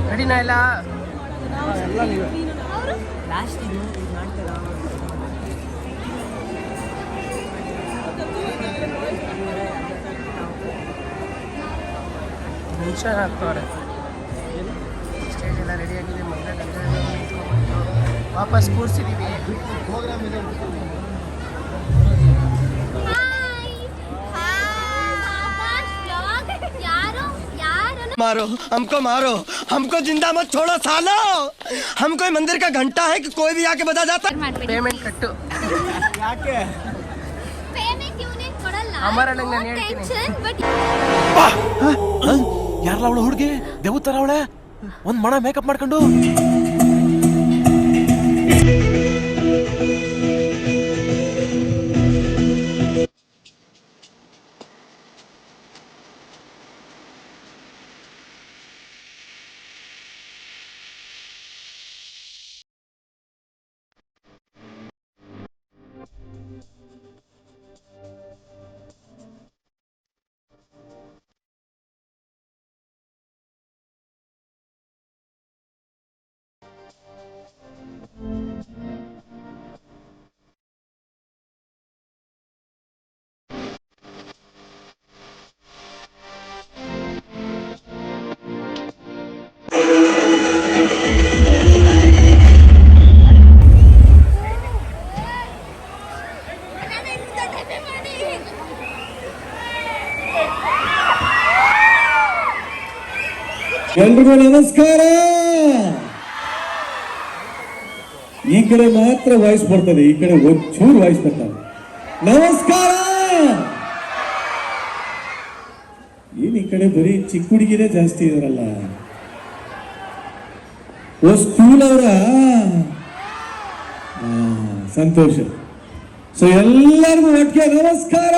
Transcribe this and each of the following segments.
ರೆಡಿನಾ ಇಲ್ಲ ಮುಂಚೆ ಹಾಕ್ತವ್ರೆ ಸ್ಟೇಜ್ ಎಲ್ಲ ರೆಡಿಯಾಗಿದೆ ಮದುವೆ ವಾಪಸ್ ಕೂರಿಸಿದ್ದೀವಿ ಪ್ರೋಗ್ರಾಮ್ ಇದೆ मारो हमको जिंदा मत छोड़ो सालो हम कोई मंदिर का घंटा है कि कोई भी आके बजा जाता पेमेंट कट्टू ಯಾಕೆ ಪೇಮೆಂಟ್ ಇವನೇ ಕೊಡಲ್ಲ ಅಮರಣ್ಣ ನಾನು ಹೇಳ್ತೀನಿ ಯಾರಲ್ಲ ಅವಳು ಹುಡುಗಿ ದೇವತರ ಅವಳೆ ಒಂದ್ ಮಣ ಮೇಕಪ್ ಮಾಡ್ಕೊಂಡು ಎಲ್ರಿಗೂ ನಮಸ್ಕಾರ. ಈ ಕಡೆ ಮಾತ್ರ ವಾಯ್ಸ್ ಬರ್ತದೆ, ಈ ಕಡೆ ಒಂಚೂರು ವಾಯ್ಸ್ ಬರ್ತಾರೆ. ನಮಸ್ಕಾರ. ಏನ್ ಈ ಕಡೆ ಬರೀ ಚಿಕ್ಕ ಹುಡುಗಿರೇ ಜಾಸ್ತಿ ಇದಾರಲ್ಲ. ಓ ಸ್ಕೂಲ್ ಅವರ ಸಂತೋಷ. ಸೊ ಎಲ್ಲರಿಗೂ ಒಟ್ಟಿಗೆ ನಮಸ್ಕಾರ.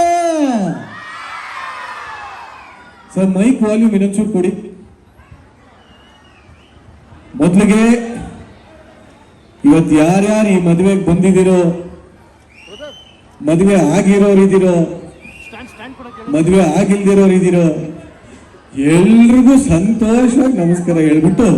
ಸರ್ ಮೈಕ್ ವಾಲ್ಯೂಮ್ ಇನ್ನೊಂಚೂರು ಕೊಡಿ. ಮೊದಲಿಗೆ ಇವತ್ತು ಯಾರ್ಯಾರು ಈ ಮದುವೆಗೆ ಬಂದಿದ್ದೀರೋ, ಮದುವೆ ಆಗಿರೋರಿದ್ದೀರೋ, ಮದುವೆ ಆಗಿಲ್ದಿರೋರಿದ್ದೀರೋ, ಎಲ್ರಿಗೂ ಸಂತೋಷವಾಗಿ ನಮಸ್ಕಾರ ಹೇಳ್ಬಿಟ್ಟು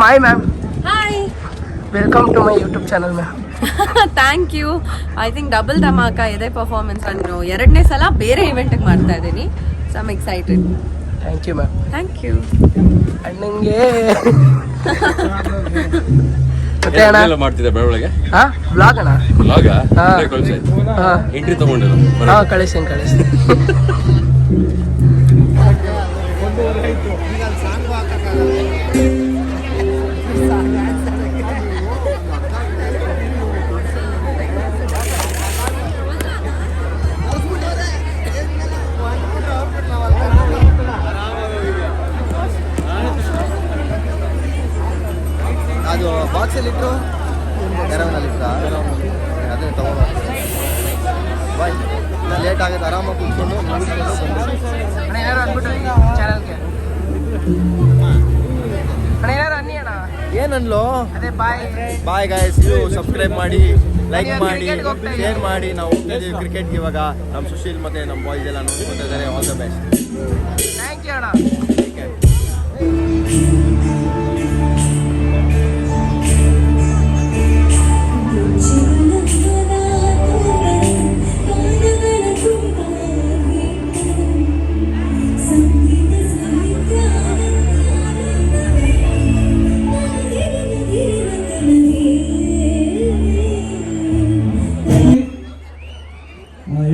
Hi ma'am. Hi. Welcome to my YouTube channel ma'am. Thank you. I think double ಧಮಾಕ ಇದೆ ಪರ್ಫಾರ್ಮೆನ್ಸ್. ನಾನು 2ನೇ ಸಲ ಬೇರೆ ಇವೆಂಟಿಗೆ ಮಾಡ್ತಾ ಇದ್ದೀನಿ. So I'm excited. Thank you ma'am. Thank you. ಅಣ್ಣಂಗೆ ಮತ್ತೆ ಅಣ್ಣ ಎಲ್ಲ ಮಾಡ್ತಿದ್ದೆ ಬೆಳಗ್ಗೆ ಬ್ಲಾಗ್ ಅಣ್ಣ ಬ್ಲಾಗ ಹಾ. ಕಳಿಸಿ ಹಾ ಎಂಟ್ರಿ ತಗೊಂಡಿಲ್ಲ ಹಾ ಕಳಿಸ್ತೀನಿ ಅದು ಬಾಕ್ಸಲ್ಲಿಟ್ಟು ಎರವನಲ್ಲಿಟ್ಟ ಅದೇ ತಗೊಂಡು ಬಾಯ್ ಲೇಟ್ ಆಗುತ್ತೆ ಆರಾಮಾಗಿ ಕೂತ್ಕೊಂಡು ಅಣ್ಣ ಏನಾರು ಅಂದ್ಬಿಟ್ರಿ ಚಾನಲ್ಗೆ ಅಣ್ಣ ಏನಾರು ಅನ್ನಿ ಅಣ್ಣ ಏನನ್ಲೋ ಅದೇ ಬಾಯ್ ಬಾಯ್ ಗಾಯ್ಸ್ ಇದು ಸಬ್ಸ್ಕ್ರೈಬ್ ಮಾಡಿ ಲೈಕ್ ನೀವು ಮಾಡಿ ಕ್ರಿಕೆಟ್ಗೆ ಹೋಗ್ತಾ ಇದ್ದೀರಾ? ಶೇರ್ ಮಾಡಿ. ನಾವು ಹೋಗ್ತಿದ್ದೀವಿ ಕ್ರಿಕೆಟ್ಗೆ ಇವಾಗ. ನಮ್ಮ ಸುಶೀಲ್ ಮತ್ತು ನಮ್ಮ ಬಾಯ್ಸ್ ಎಲ್ಲ ನೋಡ್ಕೊತಾ ಇದ್ದಾರೆ. All the best. Thank you ಅಣ್ಣ.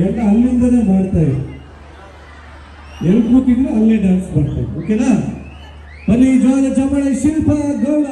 ಎಲ್ಲ ಅಲ್ಲಿಂದನೇ ಮಾಡ್ತಾ ಇದ್ರು. ಎಲ್ಲಿ ಕೂತಿದ್ರು ಅಲ್ಲೇ ಡ್ಯಾನ್ಸ್ ಮಾಡ್ತಾ ಇದ್ರು. ಓಕೆನಾ? ಬನ್ನಿ ಜೋರ ಚಪ್ಪಾಳೆ ಶಿಲ್ಪ ಗೌಡ.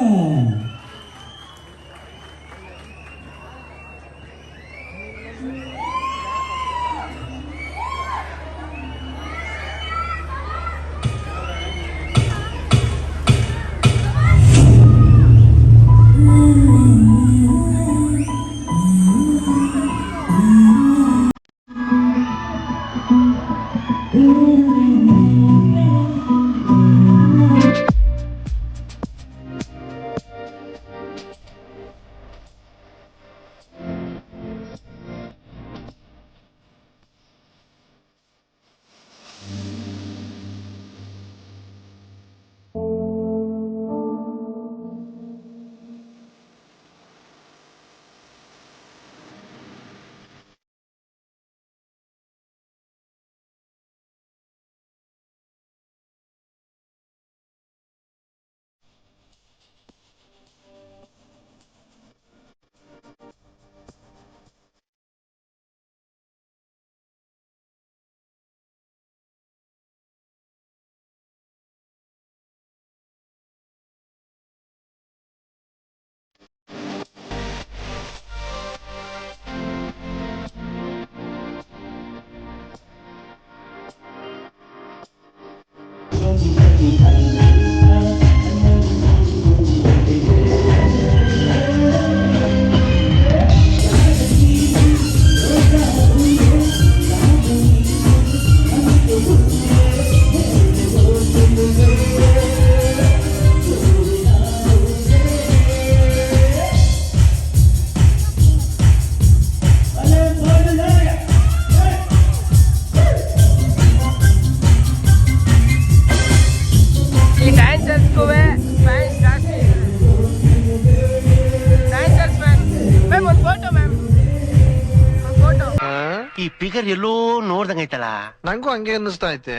ಈ ಫಿಗರ್ ಎಲ್ಲೋ ನೋಡ್ದಂಗೈತಲ್ಲ. ನಂಗೂ ಹಂಗೆ ಅನ್ನಿಸ್ತಾ ಐತೆ.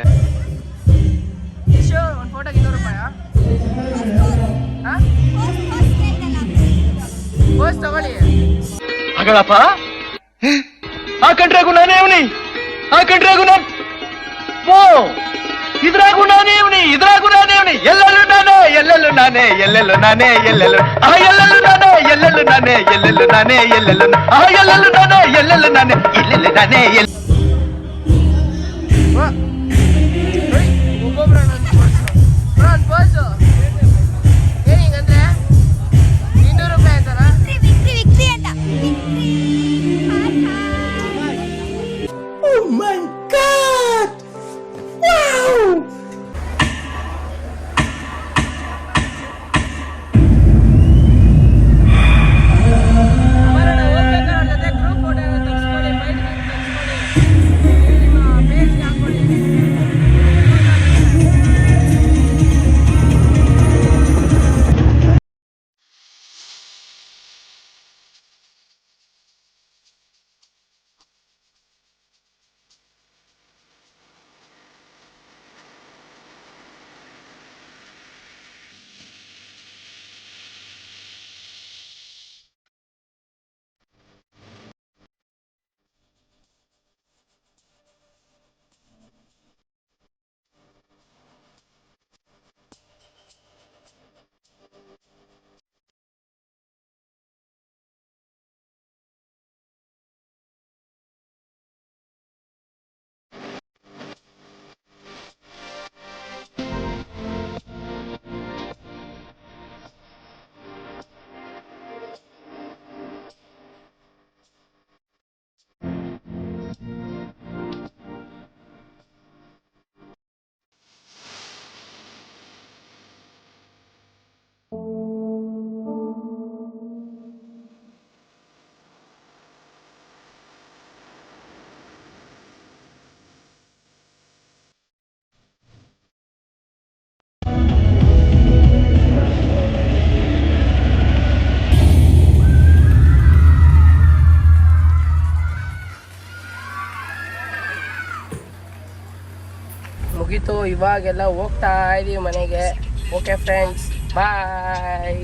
ಒಂದು ಫೋಟೋಗೆ 200 ರೂಪಾಯಾ? ಪೋಸ್ ತಗೊಳ್ಳಿ. ಅಗಳಪ್ಪ ಆ ಕಂಡ್ರಾಗು ನಾನೇ ಅವನಿ, ಆ ಕಂಡ್ರಾಗು ನಾನು ಇದ್ರಾಗು ನಾನೇ ಅವನಿ, ಇದ್ರಾಗು ನಾನೇ ಅವನಿ, ಎಲ್ಲೆಲ್ಲೂ ನಾನೇ, ಎಲ್ಲೆಲ್ಲೂ ನಾನೇ, ಎಲ್ಲೆಲ್ಲೂ ನಾನೇ, ಎಲ್ಲೆಲ್ಲೂ ಎಲ್ಲೆಲ್ಲೂ ನಾನೇ, ಎಲ್ಲೆಲ್ಲೂ ನಾನೇ, ಎಲ್ಲೆಲ್ಲೂ ನಾನೇ, ಎಲ್ಲೆಲ್ಲೂ ಎಲ್ಲೆಲ್ಲೂ ನಾನೇ, ಎಲ್ಲೆಲ್ಲೂ ನಾನೇ, ಎಲ್ಲೆಲ್ಲೂ ನಾನೇ ಒಬ್ಬೊಬ್ರು ಒಂದು ಪೋಸು ಏನು ಹಿಂಗಂದ್ರೆ 200 ರೂಪಾಯಿ ಅಂತಾರ? ವಿಕ್ಟ್ರಿ ಅಂತ ಗ್ರೂಪ್ ಫೋಟೋ ತೆಗೆಸ್ಕೊಳ್ಳಿ, ಬೈಕ್ ತೆಗೆಸ್ಕೊಳ್ಳಿ, ಪೇಜ್ಗೆ ಹಾಕೊಳ್ಳಿ. ಮುಗೀತು, ಇವಾಗೆಲ್ಲ ಹೋಗ್ತಾ ಇದೀವಿ ಮನೆಗೆ. ಓಕೆ ಫ್ರೆಂಡ್ಸ್, ಬಾಯ್.